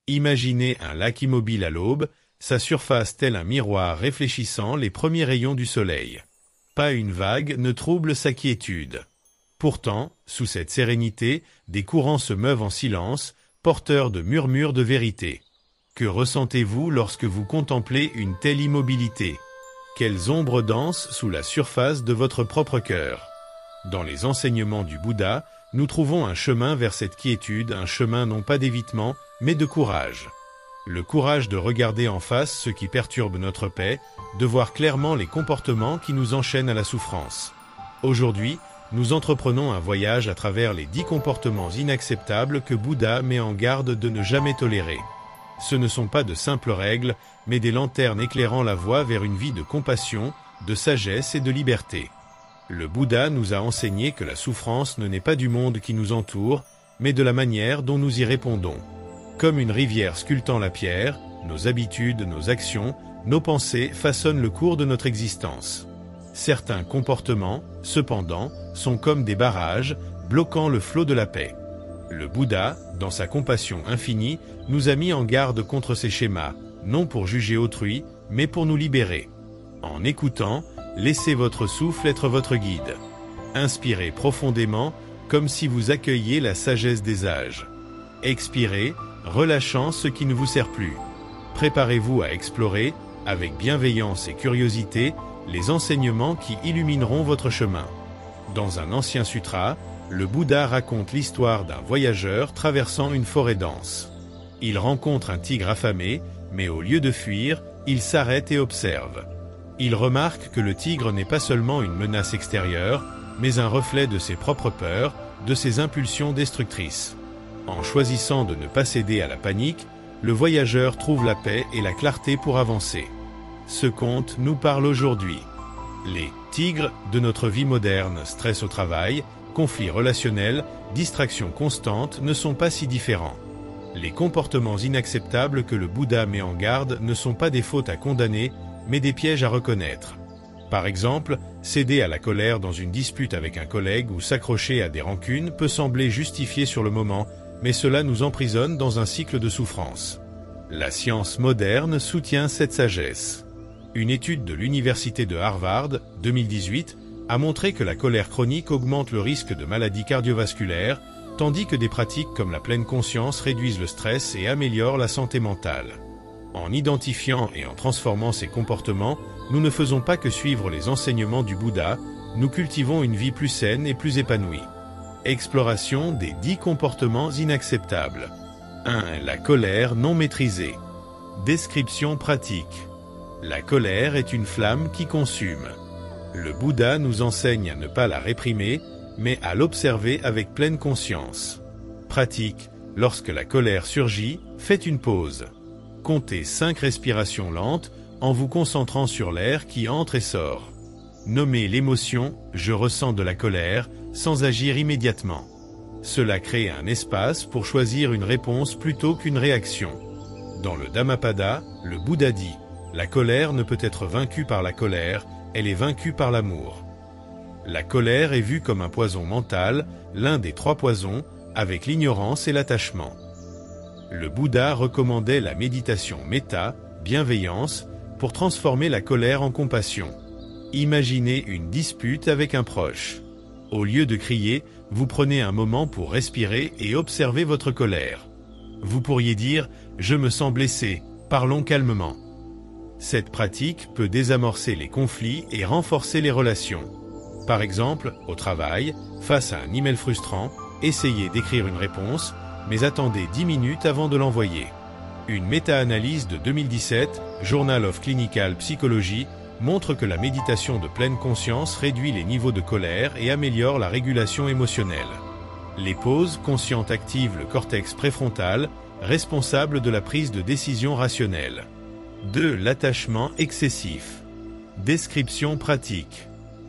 Imaginez un lac immobile à l'aube, sa surface tel un miroir réfléchissant les premiers rayons du soleil. Pas une vague ne trouble sa quiétude. Pourtant, sous cette sérénité, des courants se meuvent en silence, porteurs de murmures de vérité. Que ressentez-vous lorsque vous contemplez une telle immobilité? Quelles ombres dansent sous la surface de votre propre cœur? Dans les enseignements du Bouddha, nous trouvons un chemin vers cette quiétude, un chemin non pas d'évitement, mais de courage. Le courage de regarder en face ce qui perturbe notre paix, de voir clairement les comportements qui nous enchaînent à la souffrance. Aujourd'hui, nous entreprenons un voyage à travers les 10 comportements inacceptables que Bouddha met en garde de ne jamais tolérer. Ce ne sont pas de simples règles, mais des lanternes éclairant la voie vers une vie de compassion, de sagesse et de liberté. Le Bouddha nous a enseigné que la souffrance ne naît pas du monde qui nous entoure, mais de la manière dont nous y répondons. Comme une rivière sculptant la pierre, nos habitudes, nos actions, nos pensées façonnent le cours de notre existence. Certains comportements, cependant, sont comme des barrages, bloquant le flot de la paix. Le Bouddha, dans sa compassion infinie, nous a mis en garde contre ces schémas, non pour juger autrui, mais pour nous libérer. En écoutant, laissez votre souffle être votre guide. Inspirez profondément, comme si vous accueilliez la sagesse des âges. Expirez, relâchant ce qui ne vous sert plus. Préparez-vous à explorer, avec bienveillance et curiosité, les enseignements qui illumineront votre chemin. Dans un ancien sutra, le Bouddha raconte l'histoire d'un voyageur traversant une forêt dense. Il rencontre un tigre affamé, mais au lieu de fuir, il s'arrête et observe. Il remarque que le tigre n'est pas seulement une menace extérieure, mais un reflet de ses propres peurs, de ses impulsions destructrices. En choisissant de ne pas céder à la panique, le voyageur trouve la paix et la clarté pour avancer. Ce conte nous parle aujourd'hui. Les tigres de notre vie moderne, stress au travail, conflits relationnels, distractions constantes ne sont pas si différents. Les comportements inacceptables que le Bouddha met en garde ne sont pas des fautes à condamner, mais des pièges à reconnaître. Par exemple, céder à la colère dans une dispute avec un collègue ou s'accrocher à des rancunes peut sembler justifié sur le moment, mais cela nous emprisonne dans un cycle de souffrance. La science moderne soutient cette sagesse. Une étude de l'Université de Harvard, 2018, a montré que la colère chronique augmente le risque de maladies cardiovasculaires, tandis que des pratiques comme la pleine conscience réduisent le stress et améliorent la santé mentale. En identifiant et en transformant ces comportements, nous ne faisons pas que suivre les enseignements du Bouddha, nous cultivons une vie plus saine et plus épanouie. Exploration des 10 comportements inacceptables. 1. La colère non maîtrisée. Description pratique. La colère est une flamme qui consume. Le Bouddha nous enseigne à ne pas la réprimer, mais à l'observer avec pleine conscience. Pratique. Lorsque la colère surgit, faites une pause. Comptez 5 respirations lentes en vous concentrant sur l'air qui entre et sort. Nommez l'émotion « je ressens de la colère » sans agir immédiatement. Cela crée un espace pour choisir une réponse plutôt qu'une réaction. Dans le Dhammapada, le Bouddha dit « La colère ne peut être vaincue par la colère, elle est vaincue par l'amour. » La colère est vue comme un poison mental, l'un des 3 poisons, avec l'ignorance et l'attachement. Le Bouddha recommandait la méditation méta, bienveillance, pour transformer la colère en compassion. Imaginez une dispute avec un proche. Au lieu de crier, vous prenez un moment pour respirer et observer votre colère. Vous pourriez dire « Je me sens blessé, parlons calmement ». Cette pratique peut désamorcer les conflits et renforcer les relations. Par exemple, au travail, face à un email frustrant, essayez d'écrire une réponse, mais attendez 10 minutes avant de l'envoyer. Une méta-analyse de 2017, Journal of Clinical Psychology, montre que la méditation de pleine conscience réduit les niveaux de colère et améliore la régulation émotionnelle. Les pauses conscientes activent le cortex préfrontal, responsable de la prise de décision rationnelle. 2. L'attachement excessif. Description pratique.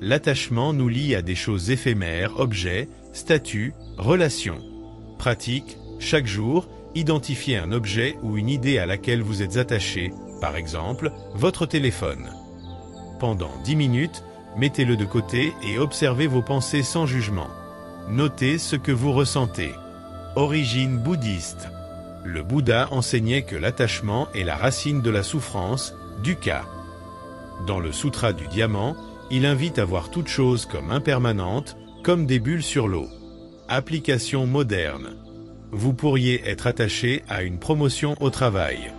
L'attachement nous lie à des choses éphémères, objets, statuts, relations. Pratique, chaque jour, identifiez un objet ou une idée à laquelle vous êtes attaché, par exemple, votre téléphone. Pendant 10 minutes, mettez-le de côté et observez vos pensées sans jugement. Notez ce que vous ressentez. Origine bouddhiste. Le Bouddha enseignait que l'attachement est la racine de la souffrance, dukkha. Dans le Sutra du Diamant, il invite à voir toute chose comme impermanente, comme des bulles sur l'eau. Application moderne. Vous pourriez être attaché à une promotion au travail.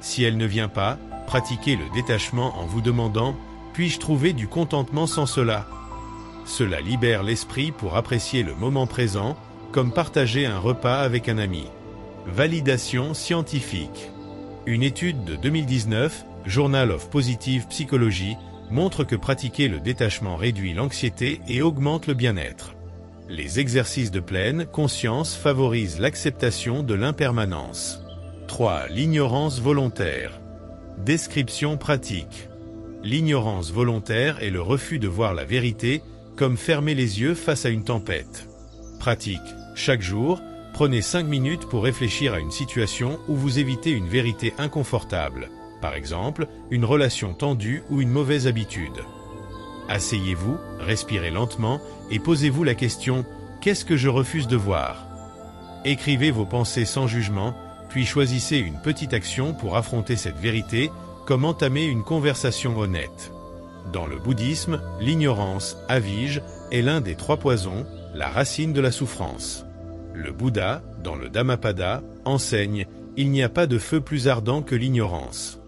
Si elle ne vient pas, pratiquez le détachement en vous demandant « Puis-je trouver du contentement sans cela ?» Cela libère l'esprit pour apprécier le moment présent, comme partager un repas avec un ami. Validation scientifique. Une étude de 2019, Journal of Positive Psychology, montre que pratiquer le détachement réduit l'anxiété et augmente le bien-être. Les exercices de pleine conscience favorisent l'acceptation de l'impermanence. 3. L'ignorance volontaire. Description pratique. L'ignorance volontaire est le refus de voir la vérité, comme fermer les yeux face à une tempête. Pratique. Chaque jour, prenez 5 minutes pour réfléchir à une situation où vous évitez une vérité inconfortable, par exemple, une relation tendue ou une mauvaise habitude. Asseyez-vous, respirez lentement et posez-vous la question « Qu'est-ce que je refuse de voir ?» Écrivez vos pensées sans jugement, puis choisissez une petite action pour affronter cette vérité, comme entamer une conversation honnête. Dans le bouddhisme, l'ignorance, avijja, est l'un des 3 poisons, la racine de la souffrance. Le Bouddha, dans le Dhammapada, enseigne « Il n'y a pas de feu plus ardent que l'ignorance ».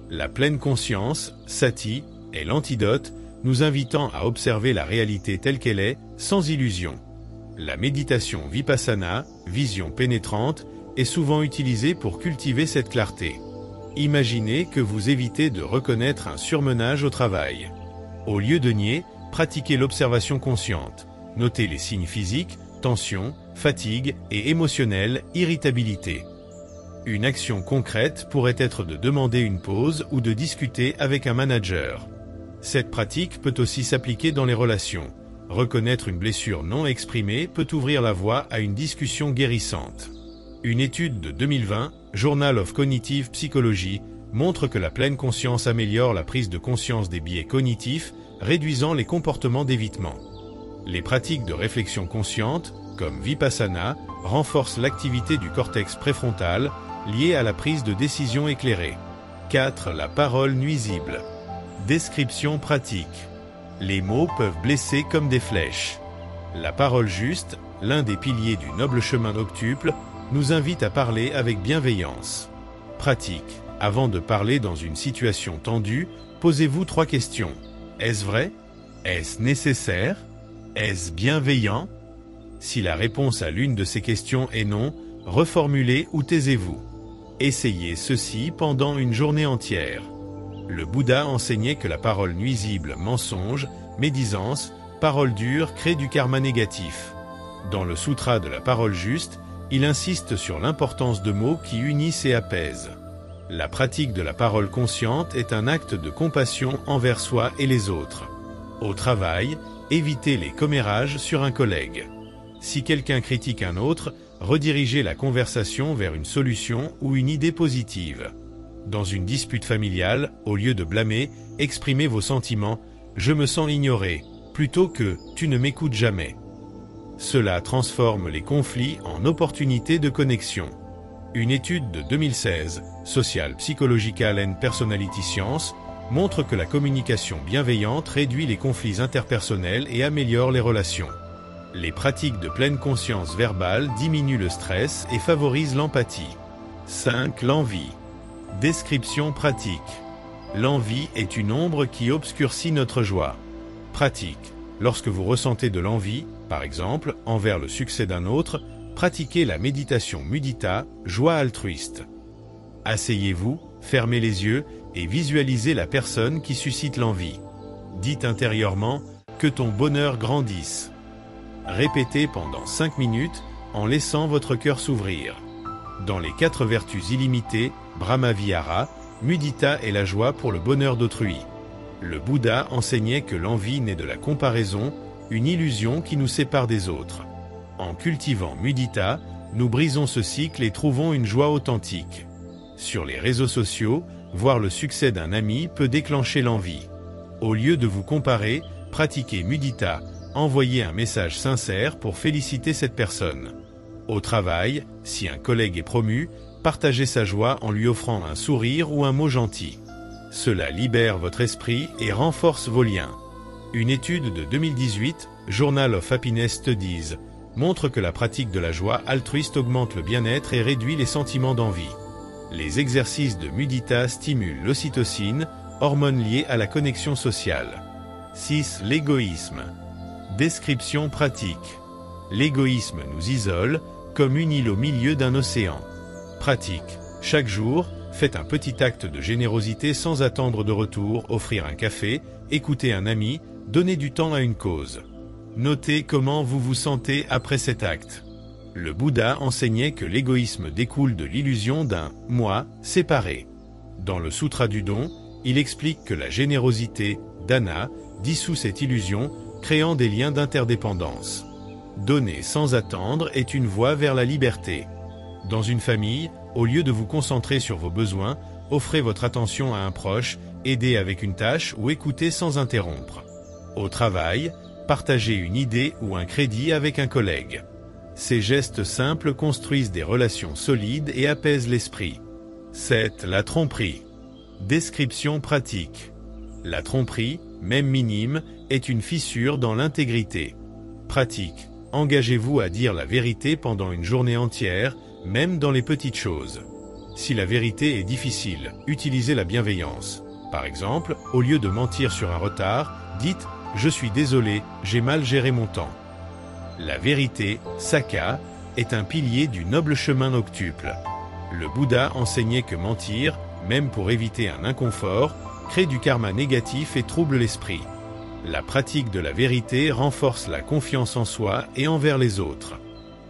La pleine conscience, sati, est l'antidote, nous invitant à observer la réalité telle qu'elle est, sans illusion. La méditation vipassana, vision pénétrante, est souvent utilisée pour cultiver cette clarté. Imaginez que vous évitez de reconnaître un surmenage au travail. Au lieu de nier, pratiquez l'observation consciente. Notez les signes physiques, tension, fatigue et émotionnelle, irritabilité. Une action concrète pourrait être de demander une pause ou de discuter avec un manager. Cette pratique peut aussi s'appliquer dans les relations. Reconnaître une blessure non exprimée peut ouvrir la voie à une discussion guérissante. Une étude de 2020, Journal of Cognitive Psychology, montre que la pleine conscience améliore la prise de conscience des biais cognitifs, réduisant les comportements d'évitement. Les pratiques de réflexion consciente, comme Vipassana, renforcent l'activité du cortex préfrontal, liée à la prise de décision éclairée. 4. La parole nuisible. Description pratique. Les mots peuvent blesser comme des flèches. La parole juste, l'un des piliers du noble chemin octuple, nous invite à parler avec bienveillance. Pratique. Avant de parler dans une situation tendue, posez-vous 3 questions. Est-ce vrai? Est-ce nécessaire? Est-ce bienveillant? Si la réponse à l'une de ces questions est non, reformulez ou taisez-vous. Essayez ceci pendant une journée entière. Le Bouddha enseignait que la parole nuisible, mensonge, médisance, parole dure crée du karma négatif. Dans le Sutra de la parole juste, il insiste sur l'importance de mots qui unissent et apaisent. La pratique de la parole consciente est un acte de compassion envers soi et les autres. Au travail, évitez les commérages sur un collègue. Si quelqu'un critique un autre, redirigez la conversation vers une solution ou une idée positive. Dans une dispute familiale, au lieu de blâmer, exprimez vos sentiments « je me sens ignoré » plutôt que « tu ne m'écoutes jamais ». Cela transforme les conflits en opportunités de connexion. Une étude de 2016, Social Psychological and Personality Science, montre que la communication bienveillante réduit les conflits interpersonnels et améliore les relations. Les pratiques de pleine conscience verbale diminuent le stress et favorisent l'empathie. 5. L'envie. Description pratique. L'envie est une ombre qui obscurcit notre joie. Pratique. Lorsque vous ressentez de l'envie, par exemple, envers le succès d'un autre, pratiquez la méditation mudita, joie altruiste. Asseyez-vous, fermez les yeux et visualisez la personne qui suscite l'envie. Dites intérieurement « que ton bonheur grandisse ». Répétez pendant 5 minutes en laissant votre cœur s'ouvrir. Dans les 4 vertus illimitées, Brahma-Vihara, mudita est la joie pour le bonheur d'autrui. Le Bouddha enseignait que l'envie naît de la comparaison, une illusion qui nous sépare des autres. En cultivant mudita, nous brisons ce cycle et trouvons une joie authentique. Sur les réseaux sociaux, voir le succès d'un ami peut déclencher l'envie. Au lieu de vous comparer, pratiquez mudita, envoyez un message sincère pour féliciter cette personne. Au travail, si un collègue est promu, partagez sa joie en lui offrant un sourire ou un mot gentil. Cela libère votre esprit et renforce vos liens. Une étude de 2018, Journal of Happiness Studies, montre que la pratique de la joie altruiste augmente le bien-être et réduit les sentiments d'envie. Les exercices de mudita stimulent l'ocytocine, hormone liée à la connexion sociale. 6. L'égoïsme. Description pratique. L'égoïsme nous isole, comme une île au milieu d'un océan. Pratique. Chaque jour, faites un petit acte de générosité sans attendre de retour, offrir un café, écouter un ami, donner du temps à une cause. Notez comment vous vous sentez après cet acte. Le Bouddha enseignait que l'égoïsme découle de l'illusion d'un « moi » séparé. Dans le Sutra du Don, il explique que la générosité, dana, dissout cette illusion, créant des liens d'interdépendance. Donner sans attendre est une voie vers la liberté. Dans une famille, au lieu de vous concentrer sur vos besoins, offrez votre attention à un proche, aidez avec une tâche ou écoutez sans interrompre. Au travail, partagez une idée ou un crédit avec un collègue. Ces gestes simples construisent des relations solides et apaisent l'esprit. 7. La tromperie. Description pratique. La tromperie, même minime, est une fissure dans l'intégrité. Pratique. Engagez-vous à dire la vérité pendant une journée entière, même dans les petites choses. Si la vérité est difficile, utilisez la bienveillance. Par exemple, au lieu de mentir sur un retard, dites « Je suis désolé, j'ai mal géré mon temps ». La vérité, Sakha, est un pilier du noble chemin noctuple. Le Bouddha enseignait que mentir, même pour éviter un inconfort, crée du karma négatif et trouble l'esprit. La pratique de la vérité renforce la confiance en soi et envers les autres.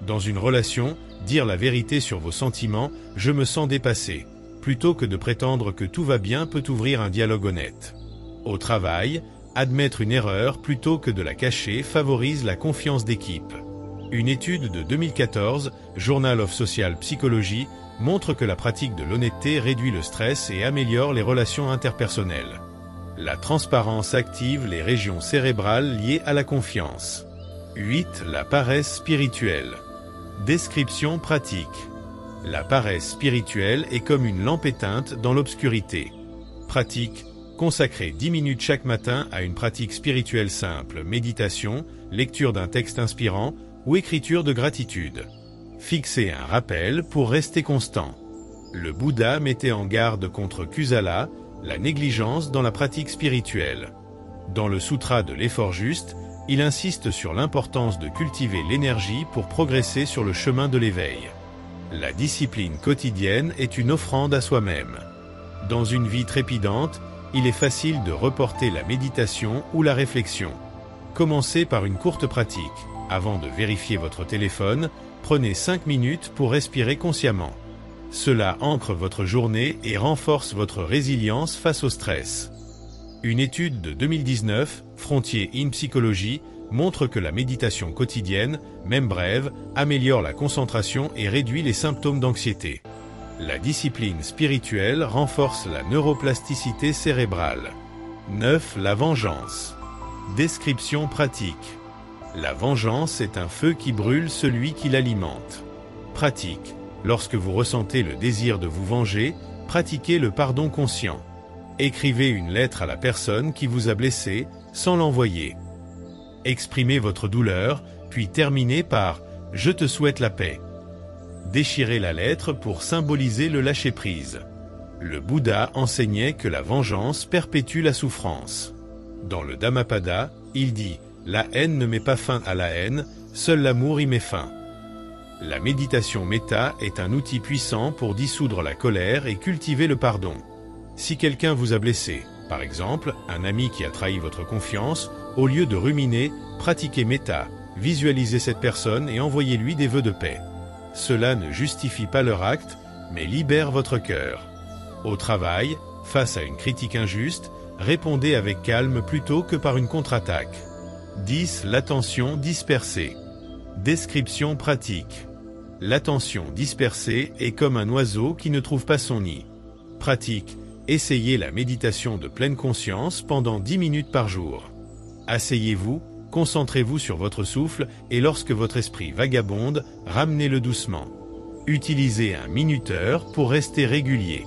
Dans une relation, dire la vérité sur vos sentiments « je me sens dépassé », plutôt que de prétendre que tout va bien peut ouvrir un dialogue honnête. Au travail, admettre une erreur plutôt que de la cacher favorise la confiance d'équipe. Une étude de 2014, Journal of Social Psychology, montre que la pratique de l'honnêteté réduit le stress et améliore les relations interpersonnelles. La transparence active les régions cérébrales liées à la confiance. 8. La paresse spirituelle. Description pratique. La paresse spirituelle est comme une lampe éteinte dans l'obscurité. Pratique. Consacrez 10 minutes chaque matin à une pratique spirituelle simple, méditation, lecture d'un texte inspirant ou écriture de gratitude. Fixez un rappel pour rester constant. Le Bouddha mettait en garde contre Kusala, la négligence dans la pratique spirituelle. Dans le Sutra de l'effort juste, il insiste sur l'importance de cultiver l'énergie pour progresser sur le chemin de l'éveil. La discipline quotidienne est une offrande à soi-même. Dans une vie trépidante, il est facile de reporter la méditation ou la réflexion. Commencez par une courte pratique. Avant de vérifier votre téléphone, prenez 5 minutes pour respirer consciemment. Cela ancre votre journée et renforce votre résilience face au stress. Une étude de 2019, Frontier in Psychology, montre que la méditation quotidienne, même brève, améliore la concentration et réduit les symptômes d'anxiété. La discipline spirituelle renforce la neuroplasticité cérébrale. 9. La vengeance. Description pratique. La vengeance est un feu qui brûle celui qui l'alimente. Pratique. Lorsque vous ressentez le désir de vous venger, pratiquez le pardon conscient. Écrivez une lettre à la personne qui vous a blessé, sans l'envoyer. Exprimez votre douleur, puis terminez par « Je te souhaite la paix ». Déchirez la lettre pour symboliser le lâcher-prise. Le Bouddha enseignait que la vengeance perpétue la souffrance. Dans le Dhammapada, il dit « La haine ne met pas fin à la haine, seul l'amour y met fin ». La méditation méta est un outil puissant pour dissoudre la colère et cultiver le pardon. Si quelqu'un vous a blessé, par exemple, un ami qui a trahi votre confiance, au lieu de ruminer, pratiquez méta, visualisez cette personne et envoyez-lui des vœux de paix. Cela ne justifie pas leur acte, mais libère votre cœur. Au travail, face à une critique injuste, répondez avec calme plutôt que par une contre-attaque. 10. L'attention dispersée. Description pratique. L'attention dispersée est comme un oiseau qui ne trouve pas son nid. Pratique. Essayez la méditation de pleine conscience pendant 10 minutes par jour. Asseyez-vous, Concentrez-vous sur votre souffle et lorsque votre esprit vagabonde, ramenez-le doucement. Utilisez un minuteur pour rester régulier.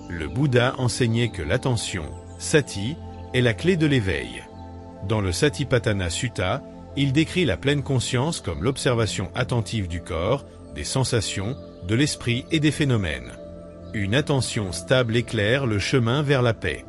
Le Bouddha enseignait que l'attention, sati, est la clé de l'éveil. Dans le Satipatthana Sutta, il décrit la pleine conscience comme l'observation attentive du corps, des sensations, de l'esprit et des phénomènes. Une attention stable éclaire le chemin vers la paix.